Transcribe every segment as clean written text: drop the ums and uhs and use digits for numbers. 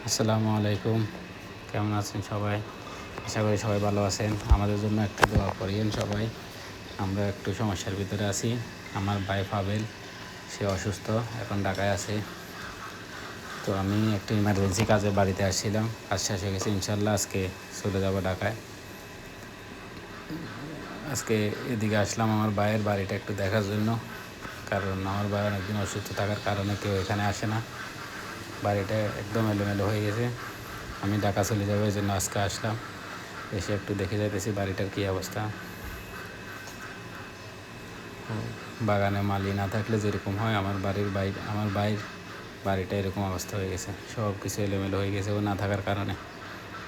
আসসালামু আলাইকুম। কেমন আছেন সবাই? আশা করি সবাই ভালো আছেন। আমাদের জন্য একটু দোয়া করিয়েন সবাই। আমরা একটু সমস্যার ভিতরে আছি। আমার ভাই পাবেল, সে অসুস্থ, এখন ঢাকায় আছে। তো আমি একটু ইমার্জেন্সি কাজে বাড়িতে আসছিলাম, কাজ শেষ হয়ে গেছে। ইনশাল্লাহ আজকে চলে যাব ঢাকায়। আজকে এদিকে আসলাম আমার ভাইয়ের বাড়িটা একটু দেখার জন্য, কারণ আমার ভাই অনেকদিন অসুস্থ থাকার কারণে কেউ এখানে আসে না। বাড়িটা একদম এলোমেলো হয়ে গেছে। আমি ঢাকা চলে যাবো, এই জন্য আজকে আসলাম। এসে একটু দেখে যাইতেছি বাড়িটার কী অবস্থা। বাগানে মালি না থাকলে যেরকম হয়, আমার ভাইয়ের বাড়িটা এরকম অবস্থা হয়ে গেছে। সব কিছু এলোমেলো হয়ে গেছে ও না থাকার কারণে।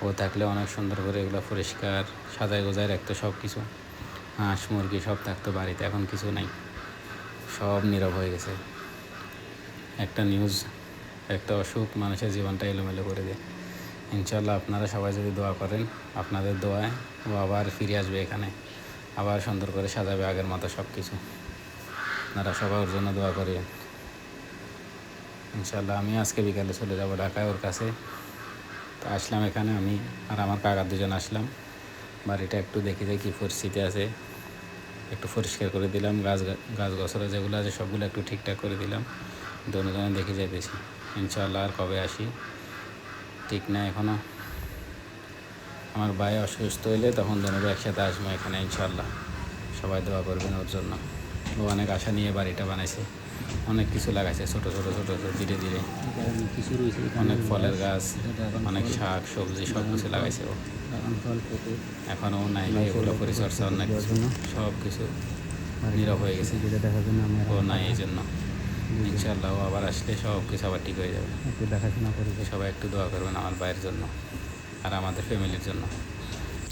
ও থাকলে অনেক সুন্দর করে এগুলো পরিষ্কার সাজায় গোজায় রাখতো, সব কিছু হাঁস মুরগি সব থাকতো বাড়িতে। এখন কিছু নাই, সব নীরব হয়ে গেছে। একটা নিউজ, একটা অসুখ মানুষের জীবনটা এলোমেলো করে দেয়। ইনশাল্লাহ আপনারা সবাই যদি দোয়া করেন, আপনাদের দোয়ায় ও আবার ফিরে আসবে এখানে, আবার সুন্দর করে সাজাবে আগের মতো সব কিছু। আপনারা সবাই ওর জন্য দোয়া করেন ইনশাল্লাহ। আমি আজকে বিকালে চলে যাব ঢাকায় ওর কাছে। তো আসলাম এখানে, আমি আর আমার কাকা দুজন আসলাম। বাড়িটা একটু দেখে যাই কী পরিস্থিতি আছে, একটু পরিষ্কার করে দিলাম। গাছ গছরা যেগুলো আছে সবগুলো একটু ঠিকঠাক করে দিলাম। দুজনে দেখে যাইতেছি ইনশাল্লাহ। আর কবে আসি ঠিক না এখনও। আমার ভাই অসুস্থ হইলে তখন দুজনে একসাথে আসবো এখানে ইনশাল্লাহ। সবাই দোয়া করবেন ওর জন্য। ও অনেক আশা নিয়ে বাড়িটা বানাইছে, অনেক কিছু লাগাইছে, ছোটো ছোটো ছোটো ছোটো ধীরে ধীরে অনেক ফলের গাছ, অনেক শাক সবজি সব কিছু লাগাইছে ও। এখনও নাই এগুলো পরিচর্যা, অনেক কিছু সব কিছু নীরব হয়ে গেছে। ও নাই এই জন্য। ইনশাল্লাহ ও আবার আসলে সব কিছু আবার ঠিক হয়ে যাবে। একটু দেখাশোনা করবে, সবাই একটু দোয়া করবেন আমার ভাইয়ের জন্য আর আমাদের ফ্যামিলির জন্য।